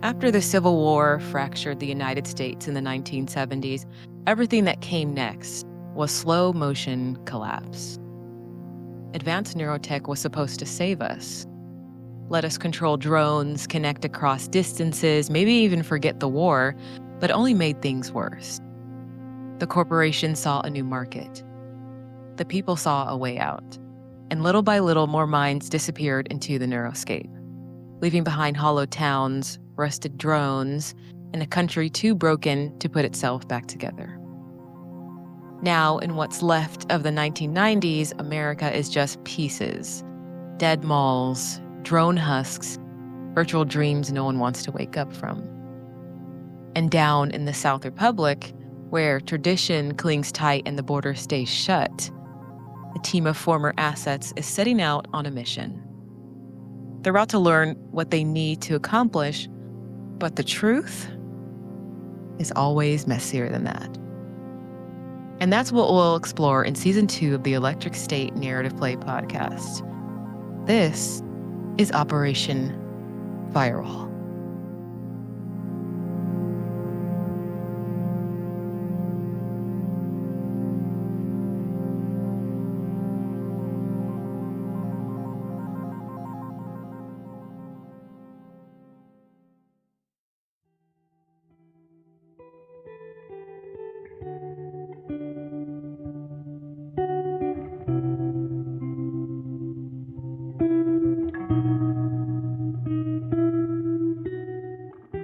After the Civil War fractured the United States in the 1970s, everything that came next was slow motion collapse. Advanced neurotech was supposed to save us, let us control drones, connect across distances, maybe even forget the war, but only made things worse. The corporations saw a new market. The people saw a way out. And little by little, more minds disappeared into the neuroscape, leaving behind hollow towns, rusted drones, and a country too broken to put itself back together. Now, in what's left of the 1990s, America is just pieces. Dead malls, drone husks, virtual dreams no one wants to wake up from. And down in the South Republic, where tradition clings tight and the border stays shut, a team of former assets is setting out on a mission. They're about to learn what they need to accomplish, but the truth is always messier than that. And that's what we'll explore in Season 2 of the Electric State Narrative Play podcast. This is Operation Firewall.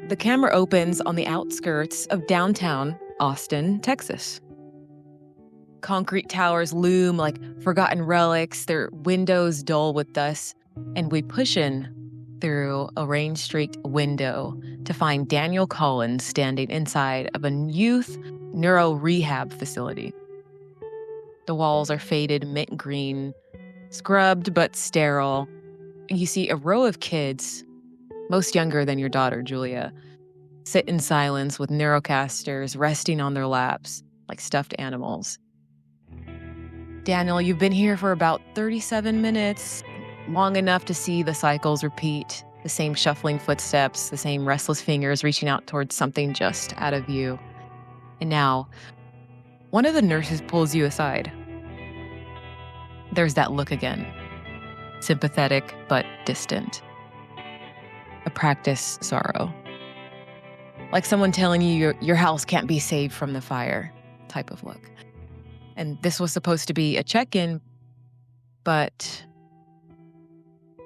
The camera opens on the outskirts of downtown Austin, Texas. Concrete towers loom like forgotten relics, their windows dull with dust, and we push in through a rain-streaked window to find Daniel Collins standing inside of a youth neuro rehab facility. The walls are faded mint green, scrubbed but sterile. You see a row of kids, most younger than your daughter, Julia, sit in silence with neurocasters resting on their laps like stuffed animals. Daniel, you've been here for about 37 minutes, long enough to see the cycles repeat, the same shuffling footsteps, the same restless fingers reaching out towards something just out of view. And now, one of the nurses pulls you aside. There's that look again, sympathetic but distant. A practiced sorrow. Like someone telling you your house can't be saved from the fire type of look. And this was supposed to be a check-in, but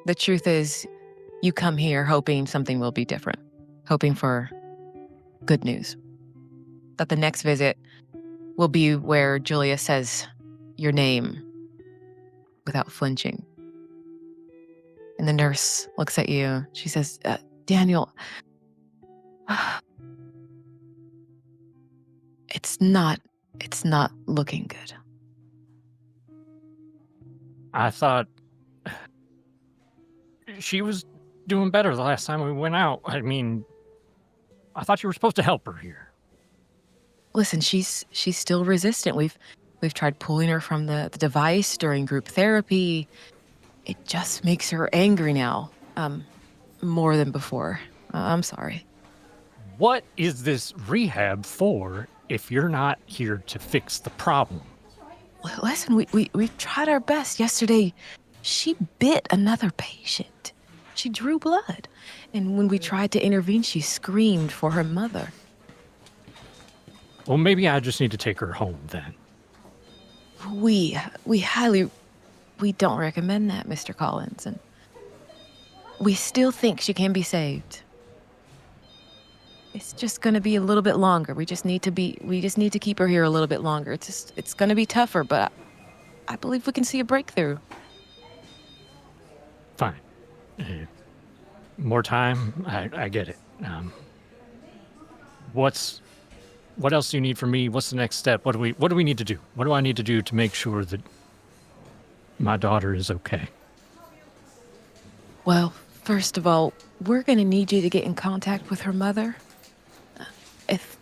the truth is you come here hoping something will be different, hoping for good news. That the next visit will be where Julia says your name without flinching. And the nurse looks at you. She says, Daniel, it's not looking good. I thought she was doing better the last time we went out. I mean, I thought you were supposed to help her here. Listen, she's still resistant. We've tried pulling her from the device during group therapy. It just makes her angry now, more than before. I'm sorry. What is this rehab for if you're not here to fix the problem? Listen, we tried our best. Yesterday, she bit another patient. She drew blood. And when we tried to intervene, she screamed for her mother. Well, maybe I just need to take her home then. We don't recommend that, Mr. Collins. And we still think she can be saved. It's just going to be a little bit longer. We just need to keep her here a little bit longer. It's going to be tougher, but I believe we can see a breakthrough. Fine. More time, I get it. What else do you need from me? What's the next step? What do we need to do? What do I need to do to make sure that my daughter is okay? Well, first of all, we're going to need you to get in contact with her mother.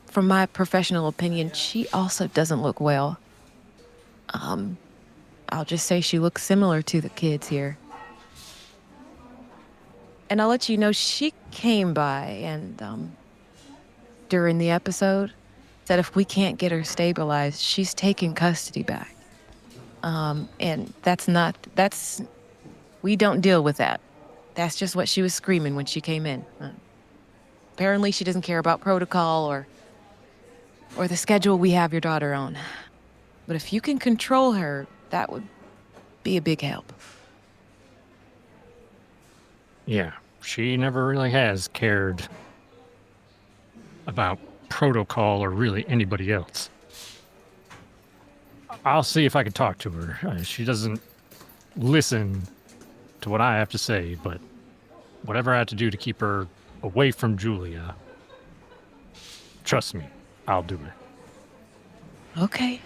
From my professional opinion, she also doesn't look well. I'll just say she looks similar to the kids here. And I'll let you know she came by and during the episode said if we can't get her stabilized, she's taking custody back. And we don't deal with that. That's just what she was screaming when she came in. Apparently she doesn't care about protocol or the schedule we have your daughter on. But if you can control her, that would be a big help. Yeah, she never really has cared about protocol or really anybody else. I'll see if I can talk to her. She doesn't listen to what I have to say, but whatever I have to do to keep her away from Julia, trust me, I'll do it. Okay.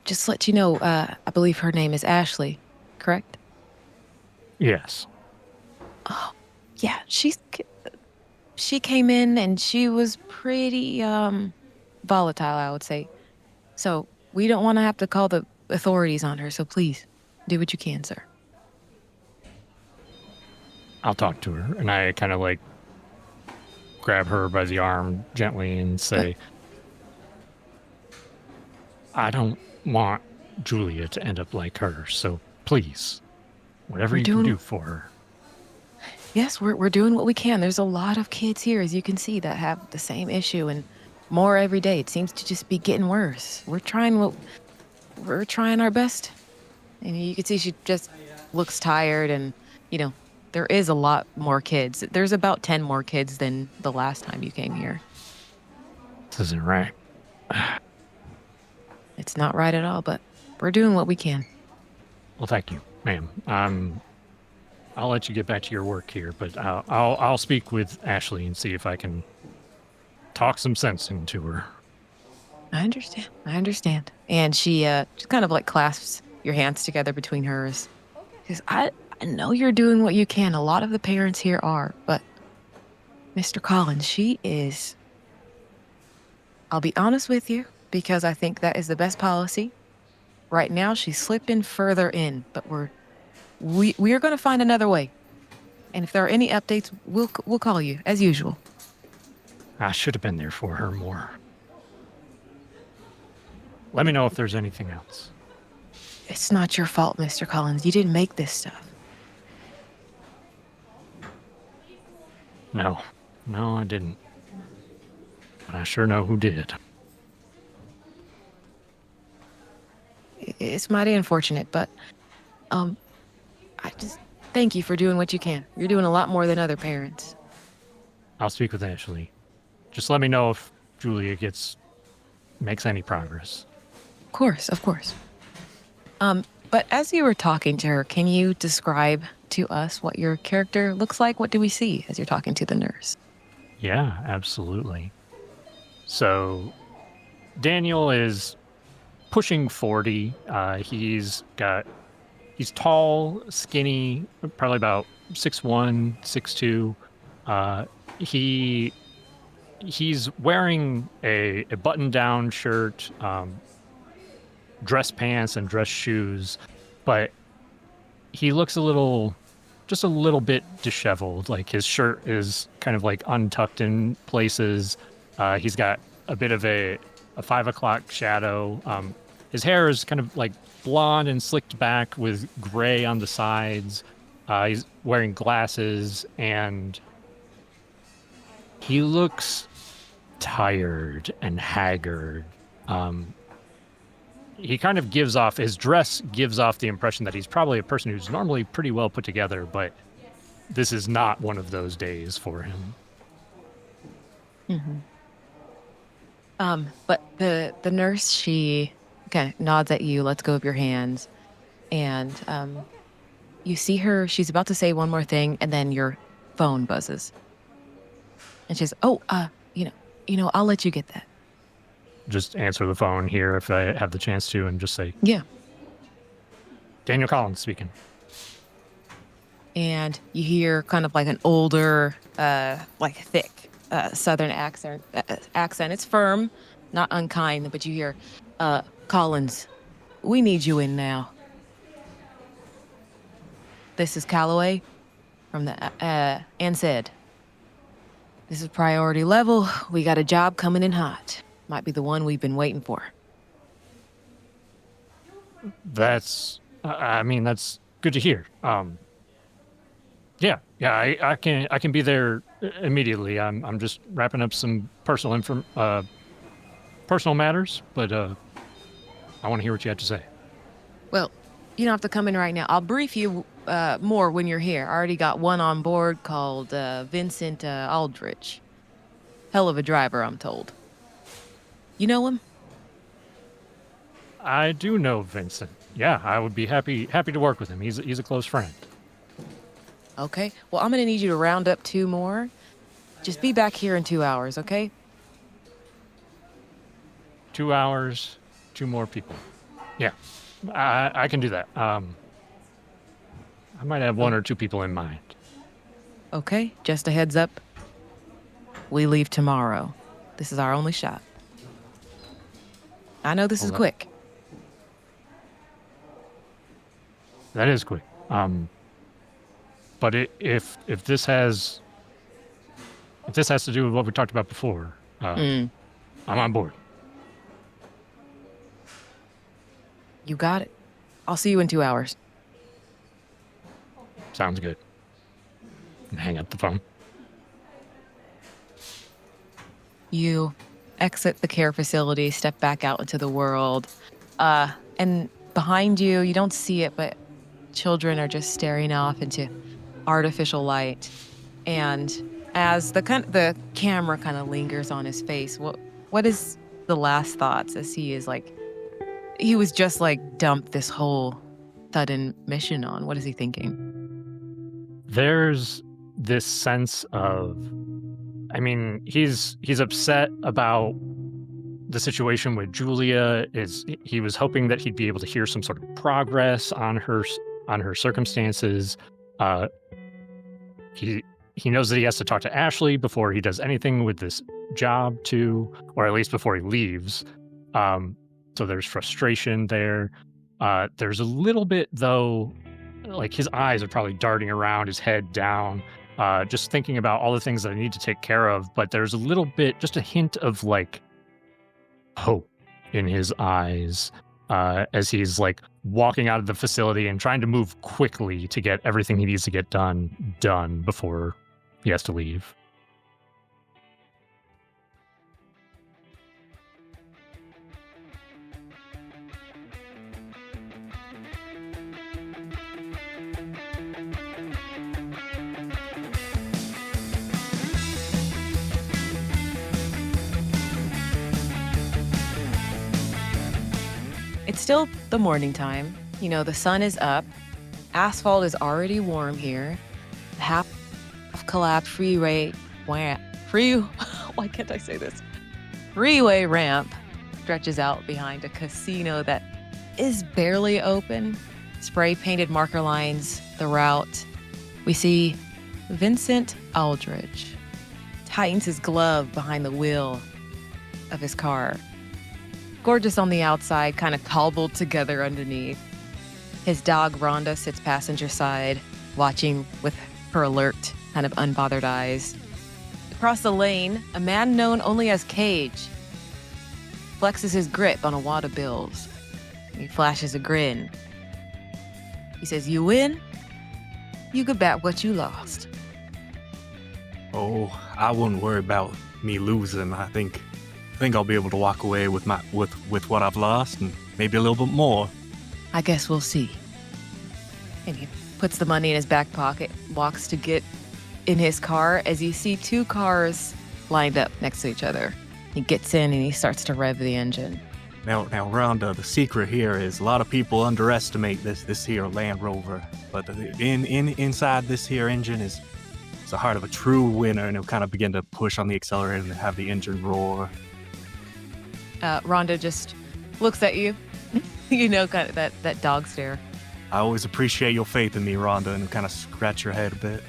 Just to let you know, I believe her name is Ashley, correct? Yes. Oh, yeah. She came in and she was pretty volatile, I would say. So we don't want to have to call the authorities on her, so please do what you can, sir. I'll talk to her, and I kind of like grab her by the arm gently and say, I don't want Julia to end up like her, so please, whatever you can do for her. Yes, we're doing what we can. There's a lot of kids here, as you can see, that have the same issue, and more every day. It seems to just be getting worse. We're trying our best. And you can see she just looks tired, and, there is a lot more kids. There's about 10 more kids than the last time you came here. This isn't right. It's not right at all, but we're doing what we can. Well, thank you, ma'am. I'll let you get back to your work here, but I'll speak with Ashley and see if I can talk some sense into her. I understand. And she just kind of like clasps your hands together between hers. Because I know you're doing what you can. A lot of the parents here are, but Mr. Collins, she is... I'll be honest with you, because I think that is the best policy. Right now, she's slipping further in, but we are going to find another way. And if there are any updates, we'll call you, as usual. I should have been there for her more. Let me know if there's anything else. It's not your fault, Mr. Collins. You didn't make this stuff. No, I didn't. But I sure know who did. It's mighty unfortunate, but I just thank you for doing what you can. You're doing a lot more than other parents. I'll speak with Ashley. Just let me know if Julia makes any progress. Of course. But as you were talking to her, can you describe to us what your character looks like? What do we see as you're talking to the nurse? Yeah, absolutely. So Daniel is pushing 40. He's tall, skinny, probably about 6'1", 6'2". He's wearing a button-down shirt, dress pants, and dress shoes, but he looks just a little bit disheveled. Like his shirt is kind of like untucked in places. He's got a bit of a 5 o'clock shadow. His hair is kind of like blonde and slicked back with gray on the sides. He's wearing glasses, and he looks tired and haggard. He kind of his dress gives off the impression that he's probably a person who's normally pretty well put together, but this is not one of those days for him. Mm-hmm. But the nurse, she kind of nods at you, lets go of your hands, and you see her, she's about to say one more thing, and then your phone buzzes. And she's, I'll let you get that. Just answer the phone here if I have the chance to, and just say, yeah. Daniel Collins speaking. And you hear kind of like an older, thick Southern accent. It's firm, not unkind, but you hear, Collins, we need you in now. This is Calloway. from the and said, "This is priority level. We got a job coming in hot. Might be the one we've been waiting for." That's good to hear. Yeah, I can be there immediately. I'm just wrapping up some personal matters, but I want to hear what you have to say. Well, you don't have to come in right now. I'll brief you more when you're here. I already got one on board called Vincent Aldritch. Hell of a driver, I'm told. You know him? I do know Vincent. Yeah, I would be happy to work with him. He's a close friend. Okay. Well, I'm going to need you to round up 2 more. Just be back here in 2 hours, okay? 2 hours, 2 more people. Yeah, I can do that. I might have 1 or 2 people in mind. Okay, just a heads up. We leave tomorrow. This is our only shot. I know this is quick. That is quick. But if this has to do with what we talked about before, I'm on board. You got it. I'll see you in 2 hours. Sounds good. And hang up the phone. You exit the care facility, step back out into the world. And behind you, you don't see it, but children are just staring off into artificial light. And as the camera kind of lingers on his face, what is the last thoughts as he is like, he was just like dumped this whole sudden mission on? What is he thinking? There's this sense of, he's upset about the situation with Julia. He was hoping that he'd be able to hear some sort of progress on her circumstances. He knows that he has to talk to Ashley before he does anything with this job too, or at least before he leaves. So there's frustration there. There's a little bit though, like his eyes are probably darting around, his head down, just thinking about all the things that I need to take care of. But there's a little bit, just a hint of like hope in his eyes as he's like walking out of the facility and trying to move quickly to get everything he needs to get done before he has to leave. It's still the morning time. You know, the sun is up. Asphalt is already warm here. The half-collapsed freeway ramp stretches out behind a casino that is barely open. Spray-painted marker lines the route. We see Vincent Aldritch tightens his glove behind the wheel of his car. Gorgeous on the outside, kind of cobbled together underneath. His dog, Rhonda, sits passenger side, watching with her alert, kind of unbothered eyes. Across the lane, a man known only as Cage flexes his grip on a wad of bills. He flashes a grin. He says, "You win, you get back what you lost." Oh, I wouldn't worry about me losing. I think I'll be able to walk away with what I've lost and maybe a little bit more. "I guess we'll see." And he puts the money in his back pocket, walks to get in his car as you see 2 cars lined up next to each other. He gets in and he starts to rev the engine. Now, Rhonda, the secret here is a lot of people underestimate this here Land Rover, but inside this here engine is the heart of a true winner, and it'll kind of begin to push on the accelerator and have the engine roar. Rhonda just looks at you, kind of that dog stare. I always appreciate your faith in me, Rhonda, and kind of scratch your head a bit.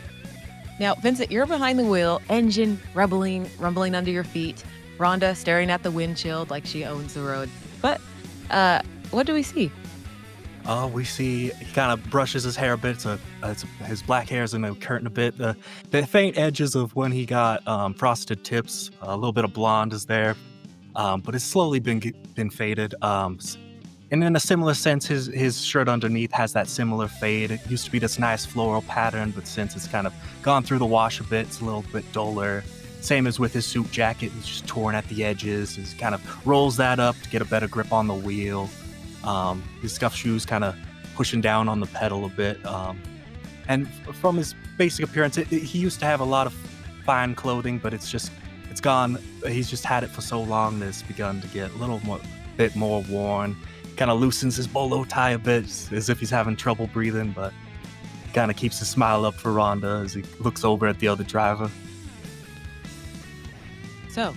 Now, Vincent, you're behind the wheel, engine rumbling under your feet. Rhonda staring at the windshield like she owns the road. But what do we see? We see he kind of brushes his hair a bit. His black hair's in the curtain a bit. The faint edges of when he got frosted tips, a little bit of blonde is there, but it's slowly been faded. And in a similar sense, his shirt underneath has that similar fade. It used to be this nice floral pattern, but since it's kind of gone through the wash a bit, it's a little bit duller. Same as with his suit jacket, it's just torn at the edges. He kind of rolls that up to get a better grip on the wheel. His scuffed shoes kind of pushing down on the pedal a bit. And from his basic appearance, he used to have a lot of fine clothing, but it's gone. He's just had it for so long that it's begun to get a bit more worn. Kind of loosens his bolo tie a bit, as if he's having trouble breathing, but kind of keeps his smile up for Rhonda as he looks over at the other driver. So,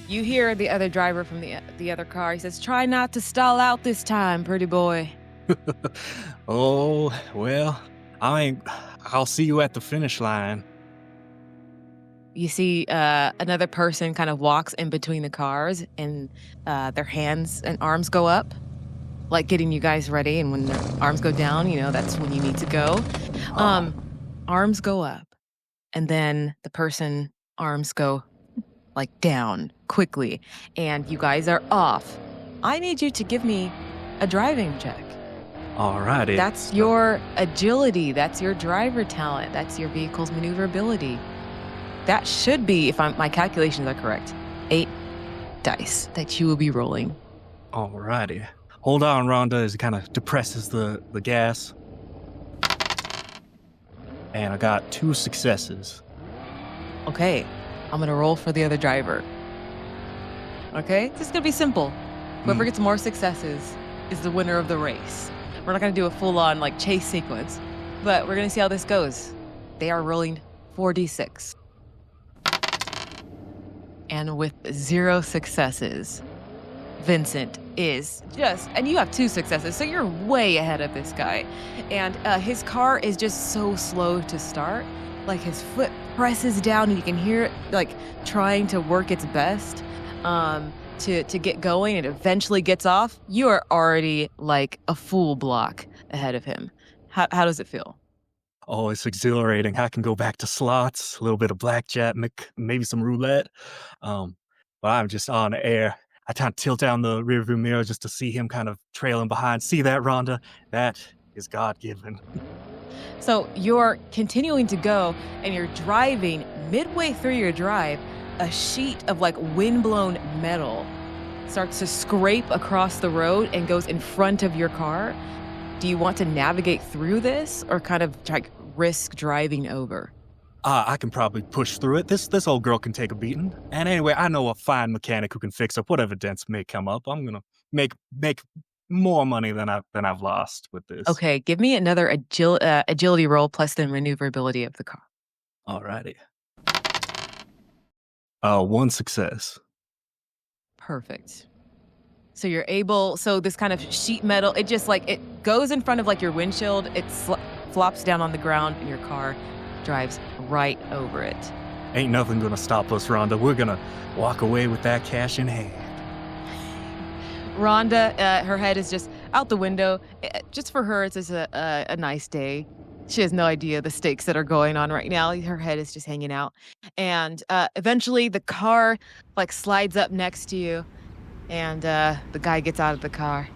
you hear the other driver from the other car. He says, "Try not to stall out this time, pretty boy." Oh, well, I'll see you at the finish line. You see another person kind of walks in between the cars, and their hands and arms go up, like getting you guys ready. And when their arms go down, that's when you need to go. Arms go up, and then the person arms go like down quickly, and you guys are off. I need you to give me a driving check. Alrighty. That's your agility. That's your driver talent. That's your vehicle's maneuverability. That should be, if my calculations are correct, 8 dice that you will be rolling. Alrighty. Hold on, Rhonda, as he kind of depresses the gas. And I got 2 successes. Okay, I'm going to roll for the other driver. Okay? This is going to be simple. Whoever gets more successes is the winner of the race. We're not going to do a full-on chase sequence, but we're going to see how this goes. They are rolling 4d6. And with 0 successes, Vincent is and you have 2 successes, so you're way ahead of this guy. And his car is just so slow to start. His foot presses down and you can hear it trying to work its best to get going, and eventually gets off. You are already a full block ahead of him. How does it feel? Oh, it's exhilarating. I can go back to slots, a little bit of blackjack, maybe some roulette. But I'm just on air. I kind of tilt down the rearview mirror just to see him kind of trailing behind. See that, Rhonda? That is God-given. So you're continuing to go, and you're driving. Midway through your drive, a sheet of windblown metal starts to scrape across the road and goes in front of your car. Do you want to navigate through this, or kind of risk driving over? I can probably push through it. This old girl can take a beating. And anyway, I know a fine mechanic who can fix up whatever dents may come up. I'm gonna make more money than I've lost with this. Okay, give me another agility roll plus the maneuverability of the car. Alrighty. 1 success. Perfect. So you're able, this kind of sheet metal, it just it goes in front of your windshield, it flops down on the ground, and your car drives right over it. Ain't nothing gonna stop us, Rhonda. We're gonna walk away with that cash in hand. Rhonda, her head is just out the window. Just for her, it's just a nice day. She has no idea the stakes that are going on right now. Her head is just hanging out. And eventually the car slides up next to you, and the guy gets out of the car.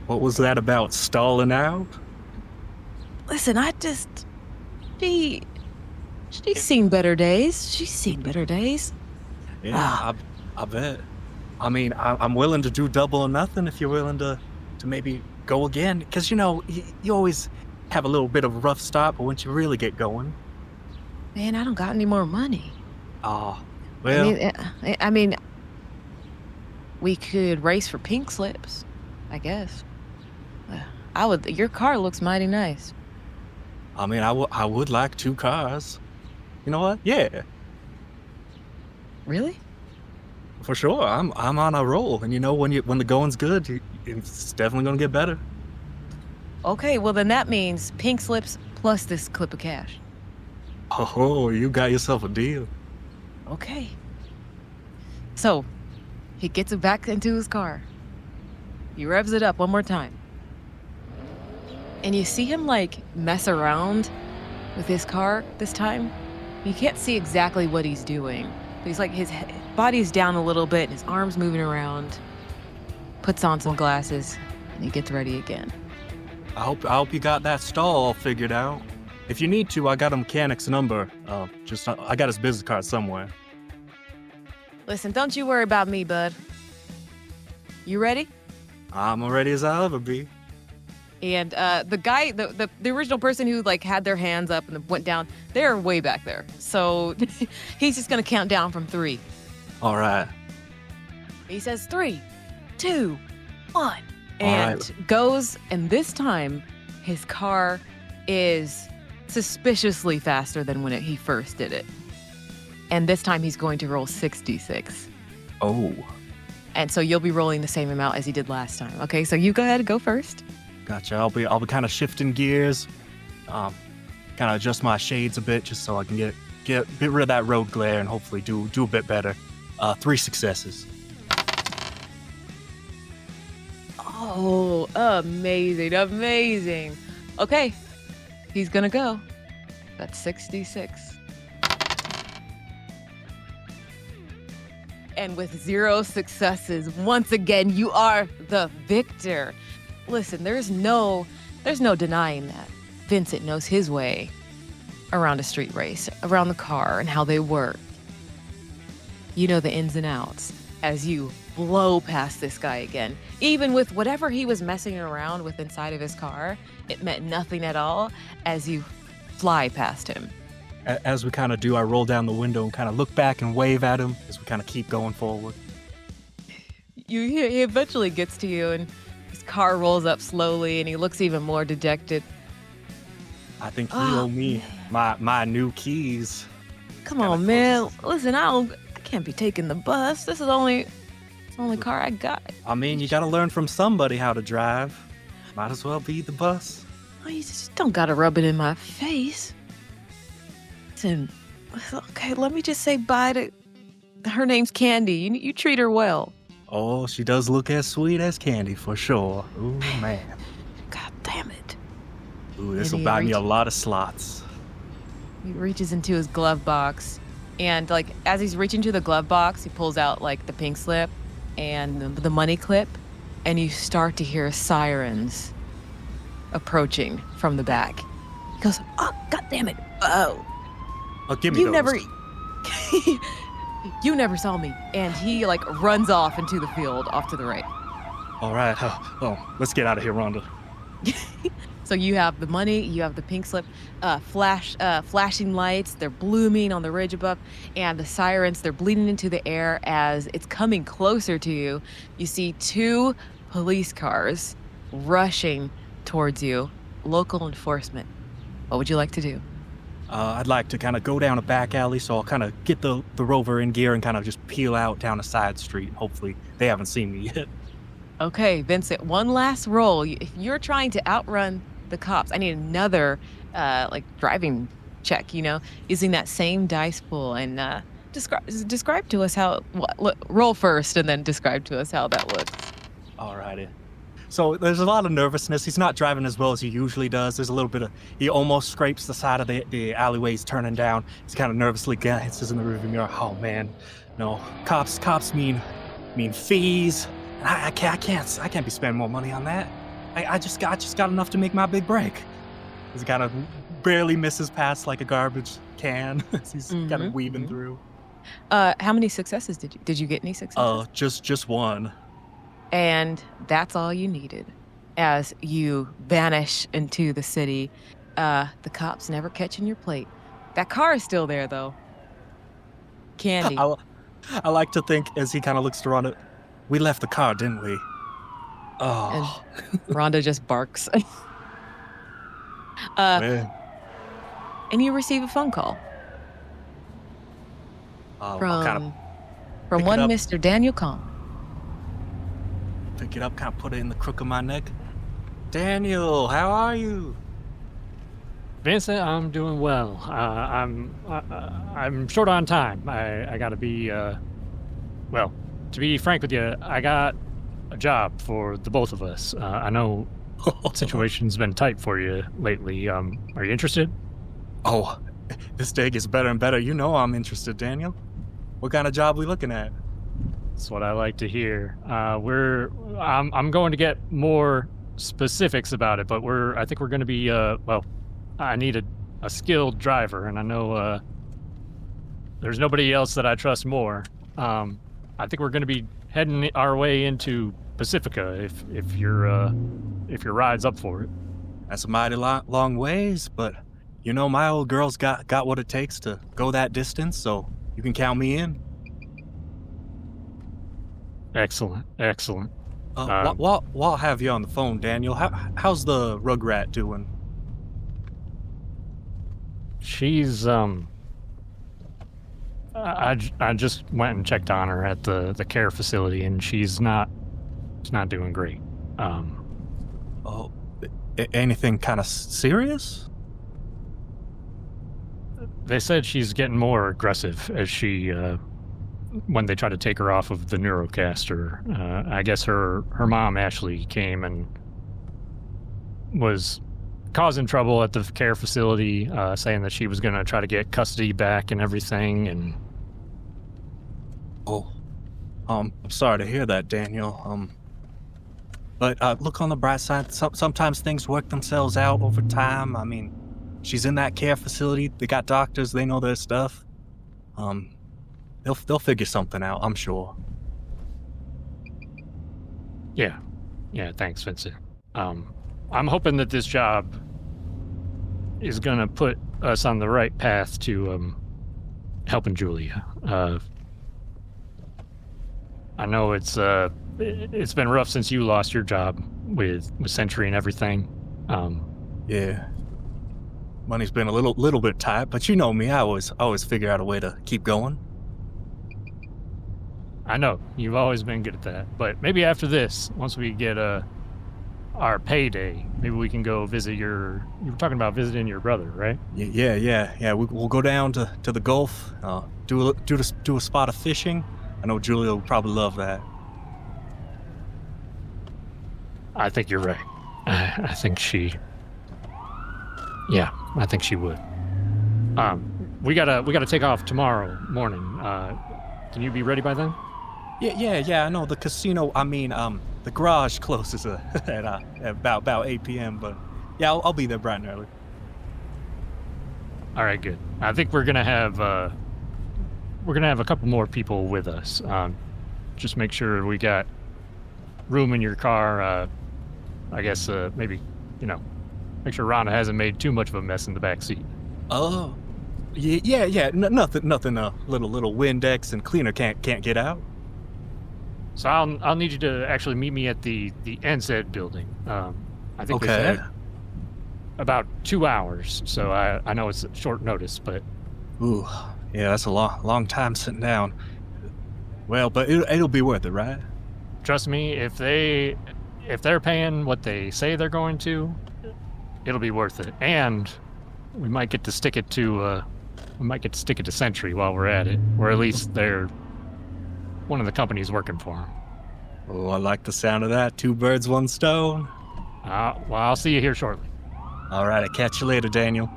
What was that about, stalling out? Listen, she's seen better days. She's seen better days. Yeah, I bet. I mean, I'm willing to do double or nothing if you're willing to maybe go again. Because, you always have a little bit of a rough start, but once you really get going... Man, I don't got any more money. Oh, well... I mean, we could race for pink slips, I guess. Your car looks mighty nice. I mean, I would like 2 cars. You know what? Yeah. Really? For sure. I'm on a roll, and when the going's good, it's definitely gonna get better. Okay, well then that means pink slips plus this clip of cash. Oh, you got yourself a deal. Okay. So, he gets back into his car. He revs it up one more time. And you see him, like, mess around with his car this time. You can't see exactly what he's doing. But he's like, his body's down a little bit, and his arm's moving around. Puts on some glasses, and he gets ready again. I hope you got that stall all figured out. If you need to, I got a mechanic's number. I got his business card somewhere. Listen, don't you worry about me, bud. You ready? I'm as ready as I'll ever be. And the guy, the original person who like had their hands up and went down, they're way back there. So he's just gonna count down from 3. All right. He says 3, 2, 1, and goes. And this time, his car is suspiciously faster than when he first did it. And this time, he's going to roll 66. Oh. And so you'll be rolling the same amount as he did last time. Okay, so you go ahead and go first. Gotcha. I'll be kind of shifting gears, kind of adjust my shades a bit just so I can get rid of that road glare and hopefully do a bit better. 3 successes. Oh, amazing. Okay, he's gonna go. That's 66. And with 0 successes, once again, you are the victor. Listen, there's no denying that Vincent knows his way around a street race, around the car and how they work. You know the ins and outs as you blow past this guy again. Even with whatever he was messing around with inside of his car, it meant nothing at all as you fly past him. As we kind of do, I roll down the window and kind of look back and wave at him as we kind of keep going forward. He eventually gets to you and his car rolls up slowly and he looks even more dejected. I think you owe me my new keys. Come on, man. Listen, I can't be taking the bus. This is the only car I got. I mean, you gotta learn from somebody how to drive. Might as well be the bus. Oh, you just don't gotta rub it in my face. Listen, okay, let me just say bye to... Her name's Candy. You treat her well. Oh, she does look as sweet as Candy, for sure. Ooh, man. God damn it. Ooh, this will buy me a lot of slots. He reaches into his glove box, and, like, as he's reaching to the glove box, he pulls out, like, the pink slip and the money clip, and you start to hear sirens approaching from the back. He goes, oh, God damn it. Oh, give me those. You never saw me. And he, like, runs off into the field off to the right. All right. Let's get out of here, Rhonda. So you have the money, you have the pink slip, flashing lights, they're blooming on the ridge above, and the sirens, they're bleeding into the air as it's coming closer to you. You see 2 police cars rushing towards you, local enforcement. What would you like to do? I'd like to kind of go down a back alley, so I'll kind of get the rover in gear and kind of just peel out down a side street. Hopefully they haven't seen me yet. Okay, Vincent, one last roll. If you're trying to outrun the cops, I need another driving check, using that same dice pool, and describe to us how, roll first and then describe to us how that looks. Alrighty. So there's a lot of nervousness. He's not driving as well as he usually does. There's a little bit of, he almost scrapes the side of the alleyway's turning down. He's kind of nervously glances in the rearview mirror. Oh man, no, cops mean fees. I can't be spending more money on that. I just got enough to make my big break. He kind of barely misses past like a garbage can as he's kind of weaving through. How many successes did you get? Any successes? Just one. And that's all you needed. As you vanish into the city, the cops never catching your plate. That car is still there, though. Candy. I like to think as he kind of looks around it, we left the car, didn't we? Oh. And Rhonda just barks. Man. And you receive a phone call. From one Mr. Daniel Kahn. Pick it up, kind of put it in the crook of my neck. Daniel, how are you? Vincent, I'm doing well. I'm short on time. I gotta be, to be frank with you, I got a job for the both of us. I know the situation's been tight for you lately. Are you interested? Oh, this day gets better and better. You know I'm interested, Daniel. What kind of job we looking at? That's what I like to hear. I'm going to get more specifics about it, but I think we're going to be, I need a skilled driver, and I know there's nobody else that I trust more. I think we're going to be heading our way into Pacifica if your ride's up for it. That's a mighty long ways, but you know my old girl's got what it takes to go that distance, so you can count me in. Excellent. While I have you on the phone, Daniel, how's the Rugrat doing? She's I just went and checked on her at the care facility, and she's not doing great. Anything kind of serious? They said she's getting more aggressive as she when they try to take her off of the neurocaster. I guess her mom Ashley came and was causing trouble at the care facility, saying that she was going to try to get custody back and everything. And I'm sorry to hear that, Daniel. But look on the bright side. Sometimes things work themselves out over time. I mean, she's in that care facility. They got doctors. They know their stuff. They'll figure something out, I'm sure. Yeah. Thanks, Vincent. I'm hoping that this job is going to put us on the right path to helping Julia. I know it's been rough since you lost your job with Sentre and everything. Yeah. Money's been a little bit tight, but you know me, I always figure out a way to keep going. I know, you've always been good at that. But maybe after this, once we get our payday, maybe we can go visit you were talking about visiting your brother, right? Yeah. We'll go down to the Gulf, do a spot of fishing. I know Julia will probably love that. I think you're right. I think she would. We gotta take off tomorrow morning. Can you be ready by then? Yeah. I know the casino. I mean, the garage closes at about 8 p.m. But yeah, I'll be there bright and early. All right, good. I think we're gonna have a couple more people with us. Just make sure we got room in your car. I guess maybe make sure Rhonda hasn't made too much of a mess in the back seat. Oh, yeah. Nothing. Little Windex and cleaner can't get out. So I'll need you to actually meet me at the NZ building. I think they said about 2 hours. So I know it's short notice, but ooh, yeah, that's a long time sitting down. Well, but it'll be worth it, right? Trust me, if they're paying what they say they're going to, it'll be worth it. And we might get to stick it to Sentre while we're at it, or at least they're one of the companies working for them. Oh, I like the sound of that. 2 birds, 1 stone. Well, I'll see you here shortly. All right, I'll catch you later, Daniel.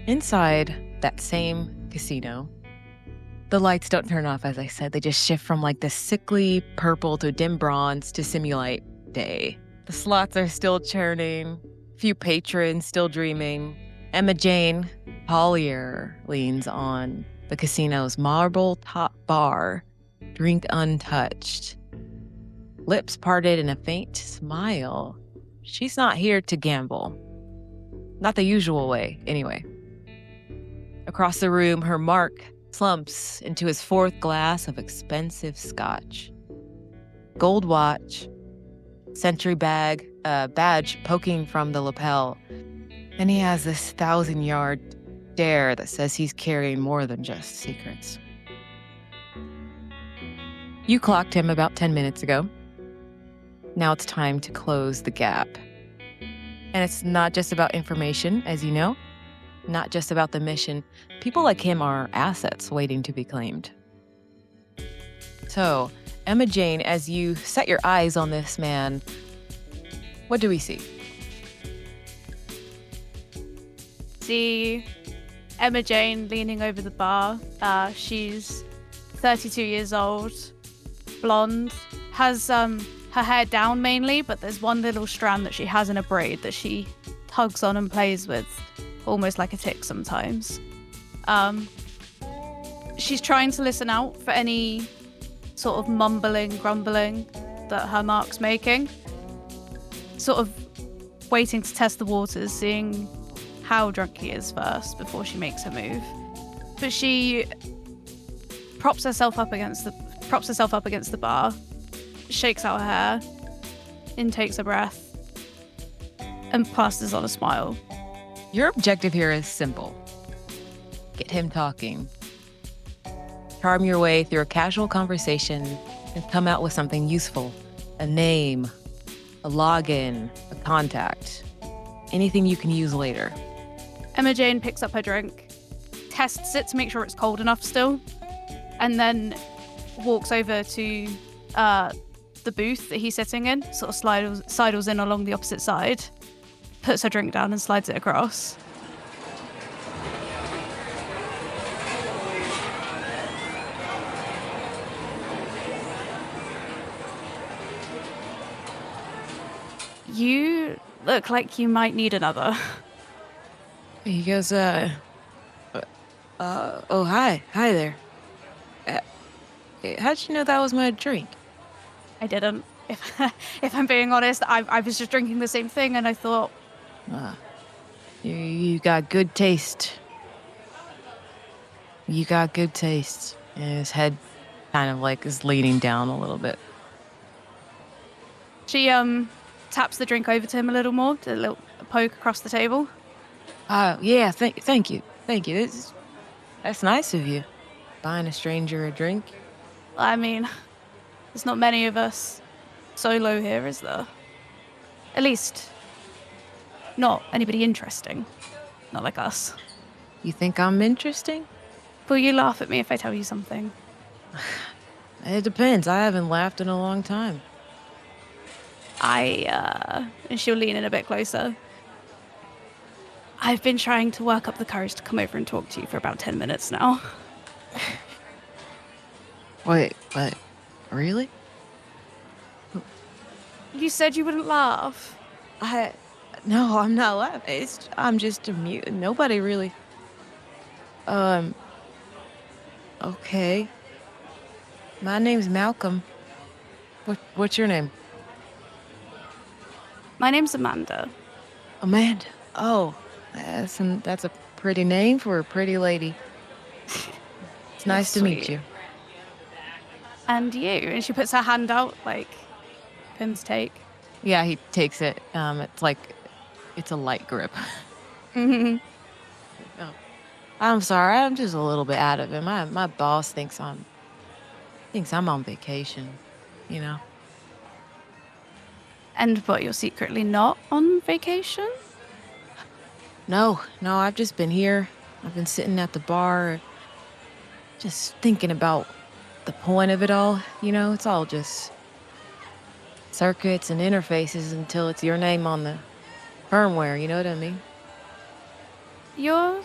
Inside that same casino, the lights don't turn off, as I said. They just shift from like this sickly purple to dim bronze to simulate day. The slots are still churning, few patrons still dreaming. Emma Jane Collier leans on the casino's marble top bar, drink untouched. Lips parted in a faint smile. She's not here to gamble. Not the usual way, anyway. Across the room, her Mark slumps into his 4th glass of expensive scotch. Gold watch, Sentre badge poking from the lapel, And he has this 1,000-yard stare that says he's carrying more than just secrets. You clocked him about 10 minutes ago. Now it's time to close the gap. And it's not just about information, as you know, not just about the mission. People like him are assets waiting to be claimed. So, Emma Jane, as you set your eyes on this man, what do we see? See Emma Jane leaning over the bar. She's 32 years old, blonde, has her hair down mainly, but there's one little strand that she has in a braid that she tugs on and plays with, almost like a tick sometimes. She's trying to listen out for any sort of mumbling, grumbling that her mark's making. Sort of waiting to test the waters, seeing how drunk he is first before she makes her move. But she props herself up against the bar, shakes out her hair, intakes a breath, and plasters on a smile. Your objective here is simple. Get him talking. Charm your way through a casual conversation and come out with something useful. A name, a login, a contact. Anything you can use later. Emma Jane picks up her drink, tests it to make sure it's cold enough still, and then walks over to the booth that he's sitting in, sort of sidles in along the opposite side, puts her drink down and slides it across. You look like you might need another. He goes, oh, hi there. How'd you know that was my drink? I didn't. If I'm being honest, I was just drinking the same thing and I thought... You got good taste. You got good taste. And his head kind of like is leaning down a little bit. She taps the drink over to him a little more, a little poke across the table. Yeah, thank you. That's nice of you. Buying a stranger a drink. I mean, there's not many of us solo here, is there? At least, not anybody interesting. Not like us. You think I'm interesting? Will you laugh at me if I tell you something? It depends. I haven't laughed in a long time. And she'll lean in a bit closer. I've been trying to work up the courage to come over and talk to you for about 10 minutes now. Wait, but really? You said you wouldn't laugh. No, I'm not laughing. I'm just amused. Nobody really. Okay. My name's Malcolm. What's your name? My name's Amanda. Amanda. Oh, that's a pretty name for a pretty lady. It's nice to meet you. And you. And she puts her hand out, like, for him to take. Yeah, he takes it. It's a light grip. Mm-hmm. Oh. I'm sorry, I'm just a little bit out of it. My boss thinks I'm on vacation, you know. And what, you're secretly not on vacation? No, I've just been here. I've been sitting at the bar, just thinking about the point of it all. You know, it's all just circuits and interfaces until it's your name on the firmware, you know what I mean? You're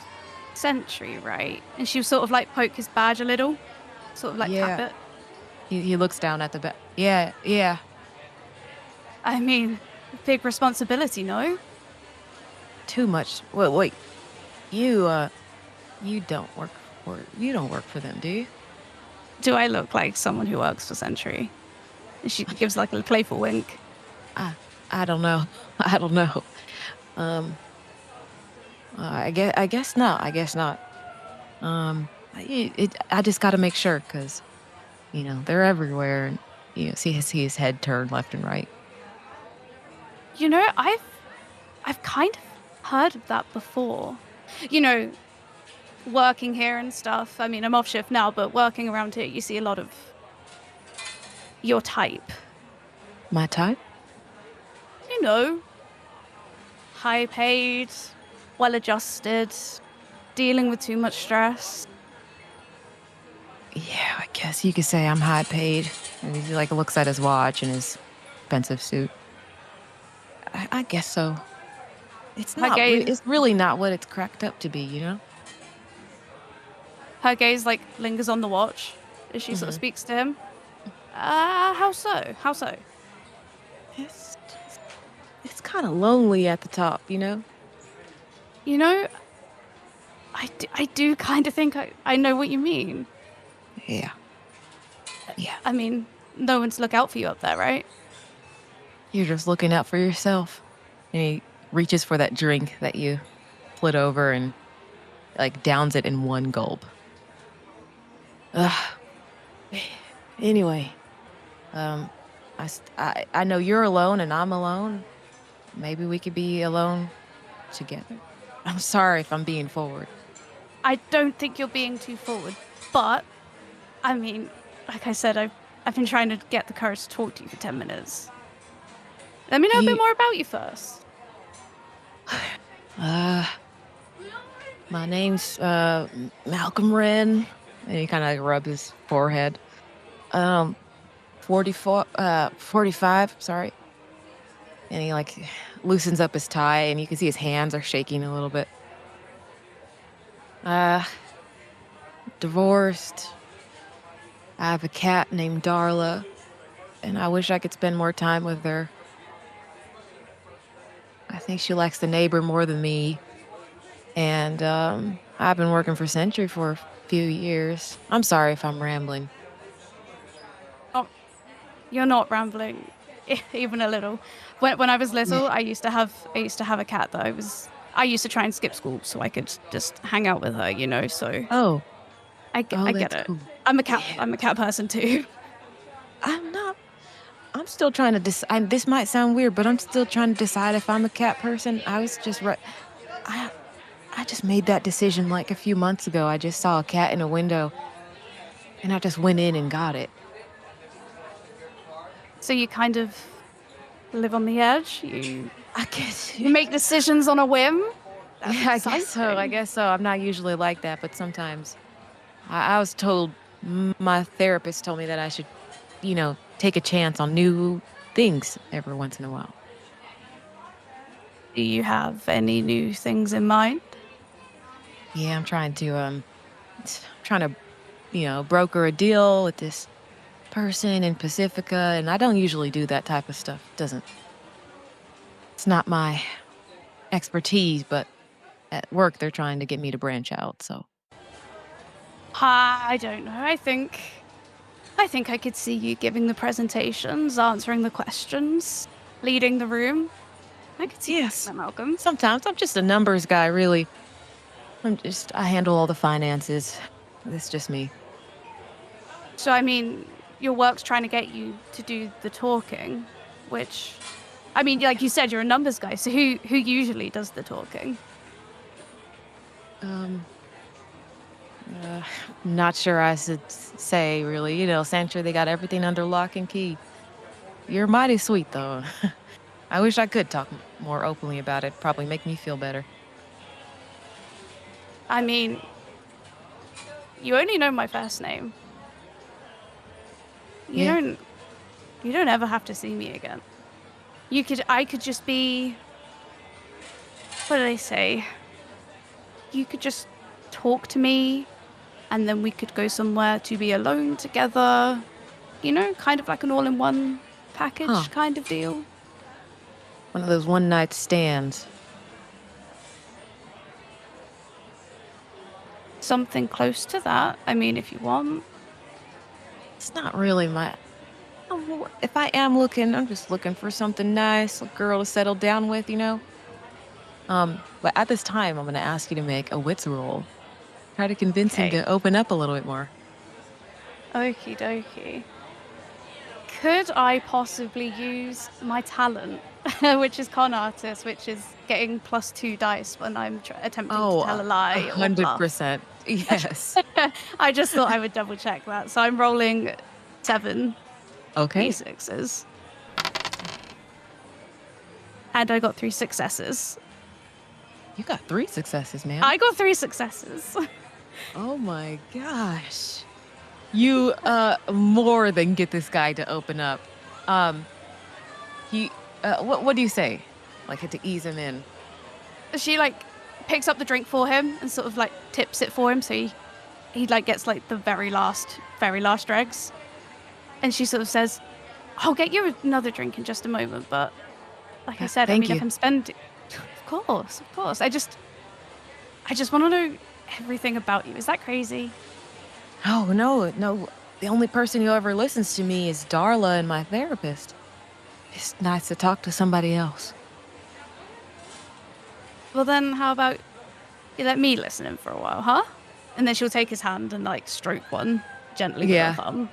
Sentre, right? And she sort of like poke his badge a little, sort of like tap it. He looks down at the badge. Yeah. I mean, big responsibility, no? Too much. Well, wait. You don't work for them, do you? Do I look like someone who works for Sentre? And she gives like a playful wink. I don't know. I guess not. I just got to make sure because, you know, they're everywhere, and you know, see his head turned left and right. You know, I've kind of heard of that before. You know, working here and stuff. I mean, I'm off shift now, but working around here, you see a lot of your type. My type? You know, high paid, well adjusted, dealing with too much stress. Yeah, I guess you could say I'm high paid. And he like looks at his watch and his expensive suit. I guess so. It's not. It's really not what it's cracked up to be, you know. Her gaze like lingers on the watch as she sort of speaks to him. How so? How so? It's kind of lonely at the top, you know. You know, I do kind of think I know what you mean. Yeah. I mean, no one to look out for you up there, right? You're just looking out for yourself. And he reaches for that drink that you flit over and like downs it in one gulp. Anyway, I know you're alone and I'm alone. Maybe we could be alone together. I'm sorry if I'm being forward. I don't think you're being too forward, but I mean, like I said, I've been trying to get the courage to talk to you for 10 minutes. Let me know a bit more about you first. My name's Malcolm Wren. And he kind of like rubs his forehead. 45, sorry. And he like loosens up his tie and you can see his hands are shaking a little bit. Divorced. I have a cat named Darla, and I wish I could spend more time with her. I think she likes the neighbor more than me. And I've been working for Sentre for a few years. I'm sorry if I'm rambling. Oh, you're not rambling, even a little. When I was little, I used to have a cat that I used to try and skip school so I could just hang out with her, you know. So I get it. Cool. I'm a cat person too. I'm still trying to decide. This might sound weird, but I'm still trying to decide if I'm a cat person. I was just I just made that decision like a few months ago. I just saw a cat in a window, and I just went in and got it. So you kind of live on the edge? I guess. You make decisions on a whim? Yeah, I guess so. I'm not usually like that, but sometimes. I was told, my therapist told me that I should, take a chance on new things every once in a while. Do you have any new things in mind? Yeah, I'm trying to broker a deal with this person in Pacifica, and I don't usually do that type of stuff. It's not my expertise, but at work they're trying to get me to branch out, so. I don't know. I think I could see you giving the presentations, answering the questions, leading the room. I could see that, Malcolm. Sometimes I'm just a numbers guy, really. I handle all the finances. It's just me. So, I mean, your work's trying to get you to do the talking, which, I mean, like you said, you're a numbers guy, so who usually does the talking? Not sure I should say, really. Sentre, they got everything under lock and key. You're mighty sweet, though. I wish I could talk more openly about it. Probably make me feel better. I mean, you only know my first name. You don't ever have to see me again. I could just be, what do they say? You could just talk to me, and then we could go somewhere to be alone together. Kind of like an all-in-one package kind of deal. One of those one-night stands. Something close to that. I mean, if you want. It's not really if I am looking, I'm just looking for something nice, a girl to settle down with, But at this time, I'm going to ask you to make a wits roll. Try to convince him to open up a little bit more. Okie dokie. Could I possibly use my talent, which is con artist, which is getting +2 dice when I'm attempting to tell a lie. 100%. Yes. I just thought I would double check that. So I'm rolling 7 Okay. d6s. And I got 3 successes. You got 3 successes, man. I got 3 successes. Oh my gosh. You more than get this guy to open up. What do you say? Like to ease him in. She like picks up the drink for him and sort of like tips it for him, so he like gets like the very last dregs. And she sort of says, "I'll get you another drink in just a moment, but like I said, I mean, if I'm spending, of course. I just want to know everything about you. Is that crazy?" Oh, no. The only person who ever listens to me is Darla and my therapist. It's nice to talk to somebody else. Well, then how about you let me listen in for a while, huh? And then she'll take his hand and like stroke one gently with her thumb.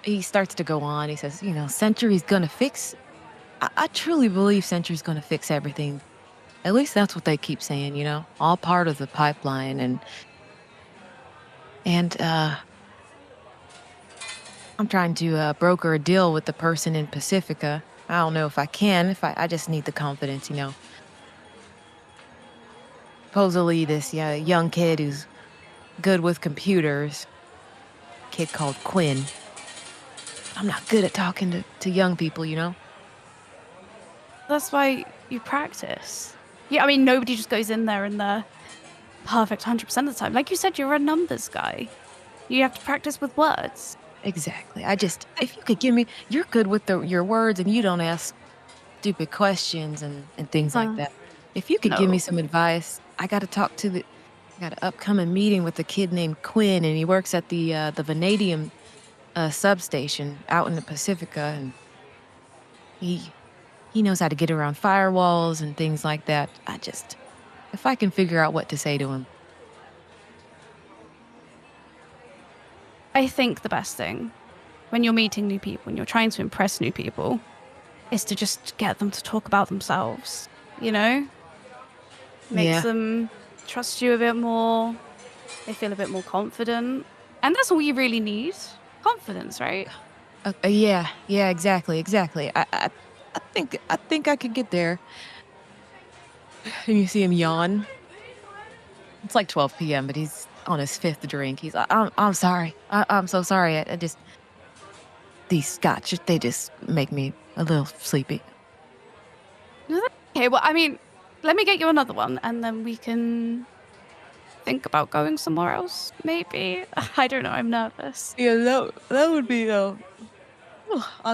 He starts to go on. He says, Sentry's gonna fix. I truly believe Sentry's gonna fix everything. At least that's what they keep saying, all part of the pipeline. And I'm trying to broker a deal with the person in Pacifica. I don't know if I can, I just need the confidence, Supposedly this young kid who's good with computers, kid called Quinn. I'm not good at talking to young people, That's why you practice. Yeah, I mean, nobody just goes in there and they're perfect 100% of the time. Like you said, you're a numbers guy. You have to practice with words. Exactly. If you could give me, you're good with your words and you don't ask stupid questions and things like that. If you could give me some advice, I got an upcoming meeting with a kid named Quinn, and he works at the vanadium substation out in the Pacifica, and he knows how to get around firewalls and things like that. If I can figure out what to say to him. I think the best thing when you're meeting new people and you're trying to impress new people is to just get them to talk about themselves, Makes them trust you a bit more. They feel a bit more confident. And that's all you really need. Confidence, right? Yeah, exactly. I think I could get there. And you see him yawn. It's like 12 p.m., but he's on his 5th drink. He's like, I'm sorry. I'm so sorry. These scotch, they just make me a little sleepy. Okay, well, I mean, let me get you another one, and then we can think about going somewhere else, maybe. I don't know, I'm nervous. Yeah, that would be, I'm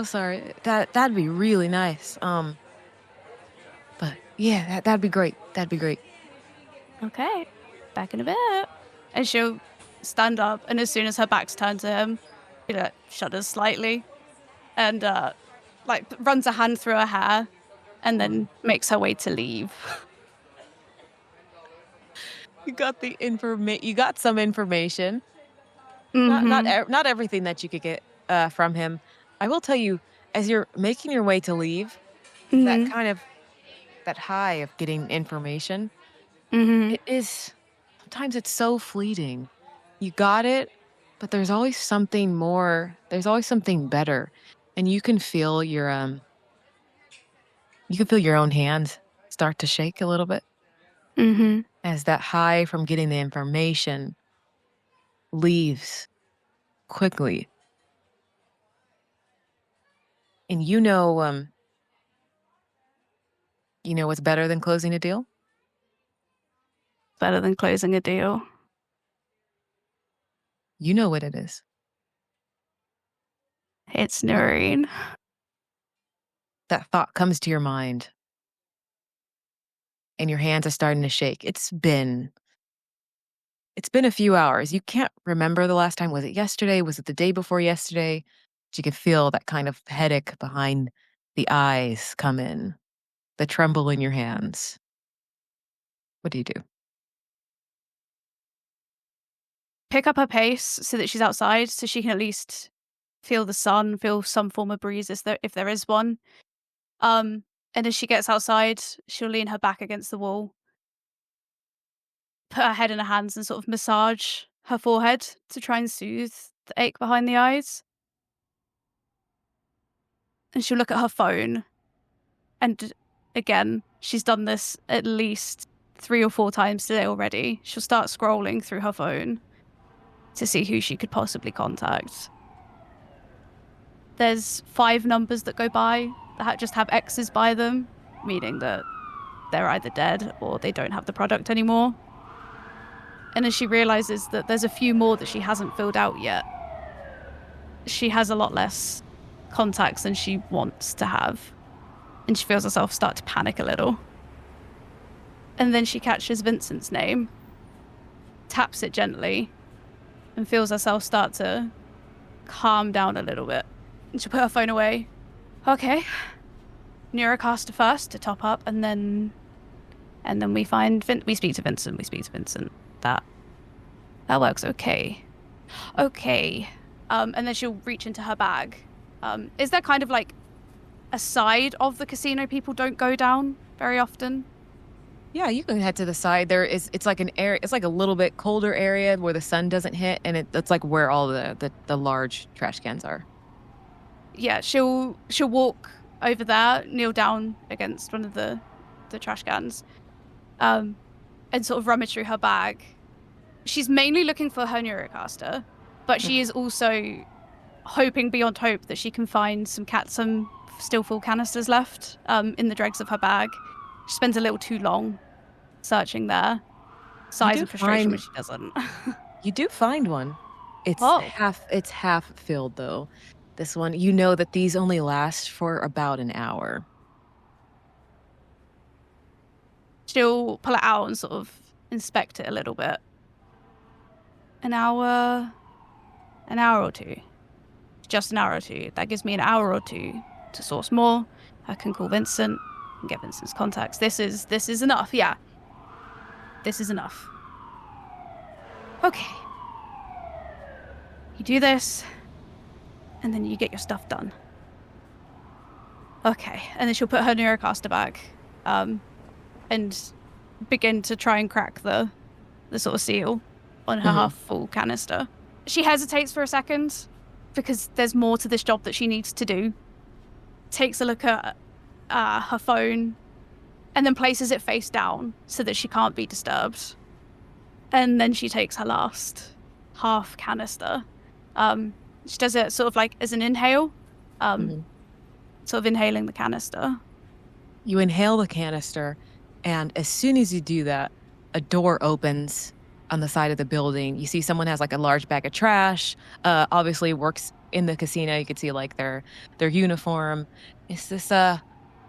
sorry. That'd be really nice. But yeah, that'd be great. Okay, back in a bit. And she'll stand up, and as soon as her back's turned to him, she shudders slightly and runs a hand through her hair and then makes her way to leave. You got you got some information. Mm-hmm. Not everything that you could get from him. I will tell you, as you're making your way to leave, Mm-hmm. that high of getting information, Mm-hmm. it is, sometimes it's so fleeting. You got it, but there's always something more. There's always something better. And you can feel your own hands start to shake a little bit. Mm-hmm. As that high from getting the information leaves quickly. And what's better than closing a deal? Better than closing a deal. You know what it is. It's Noreen. That thought comes to your mind. And your hands are starting to shake. It's been a few hours. You can't remember the last time. Was it yesterday? Was it the day before yesterday? But you could feel that kind of headache behind the eyes come in. The tremble in your hands. What do you do? Pick up her pace so that she's outside, so she can at least feel the sun, feel some form of breeze if there is one. And as she gets outside, she'll lean her back against the wall, put her head in her hands and sort of massage her forehead to try and soothe the ache behind the eyes. And she'll look at her phone. And again, she's done this at least 3 or 4 times today already. She'll start scrolling through her phone to see who she could possibly contact. There's 5 numbers that go by that just have X's by them, meaning that they're either dead or they don't have the product anymore. And as she realizes that there's a few more that she hasn't filled out yet, she has a lot less contacts than she wants to have. And she feels herself start to panic a little. And then she catches Vincent's name, taps it gently, and feels herself start to calm down a little bit. And she'll put her phone away. Okay. Neurocaster first to top up, and then we speak to Vincent. That works okay. Okay. And then she'll reach into her bag. Is there kind of like a side of the casino people don't go down very often? Yeah, you can head to the side. It's like an area. It's like a little bit colder area where the sun doesn't hit, and it's like where all the large trash cans are. Yeah, she'll walk over there, kneel down against one of the trash cans, and sort of rummage through her bag. She's mainly looking for her Neurocaster, but she is also hoping beyond hope that she can find some still full canisters left in the dregs of her bag. She spends a little too long searching there. Sighs of frustration when she doesn't. You do find one. It's half filled though. This one, you know that these only last for about an hour. She'll pull it out and sort of inspect it a little bit. An hour or two. Just an hour or two. That gives me an hour or two to source more. I can call Vincent and get Vincent's contacts. This is enough, yeah. This is enough. Okay. You do this, and then you get your stuff done. Okay, and then she'll put her Neurocaster back, and begin to try and crack the sort of seal on her half-full canister. She hesitates for a second, because there's more to this job that she needs to do. Takes a look at her phone, and then places it face down so that she can't be disturbed. And then she takes her last half canister. She does it sort of like as an inhale, sort of inhaling the canister. You inhale the canister, and as soon as you do that, a door opens on the side of the building. You see someone has like a large bag of trash, obviously works in the casino. You could see like their uniform. It's this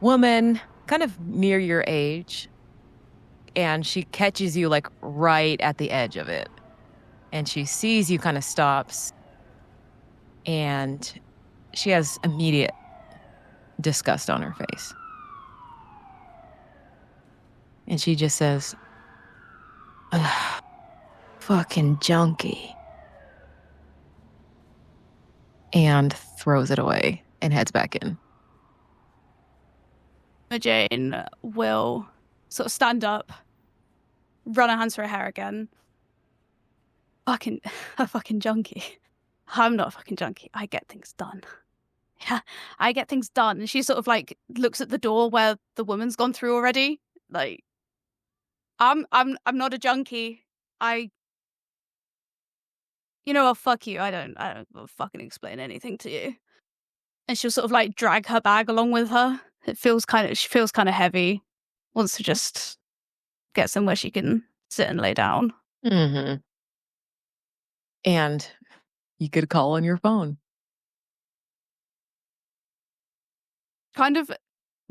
woman kind of near your age, and she catches you like right at the edge of it, and she sees you, kind of stops, and she has immediate disgust on her face, and she just says, fucking junkie, and throws it away and heads back in. Jane will sort of stand up, run her hands through her hair again. A fucking junkie. I'm not a fucking junkie. I get things done. Yeah, I get things done. And she sort of like looks at the door where the woman's gone through already. Like, I'm not a junkie. Fuck you. I don't fucking explain anything to you. And she'll sort of like drag her bag along with her. She feels kind of heavy. Wants to just get somewhere she can sit and lay down. Mm-hmm. And you could call on your phone. Kind of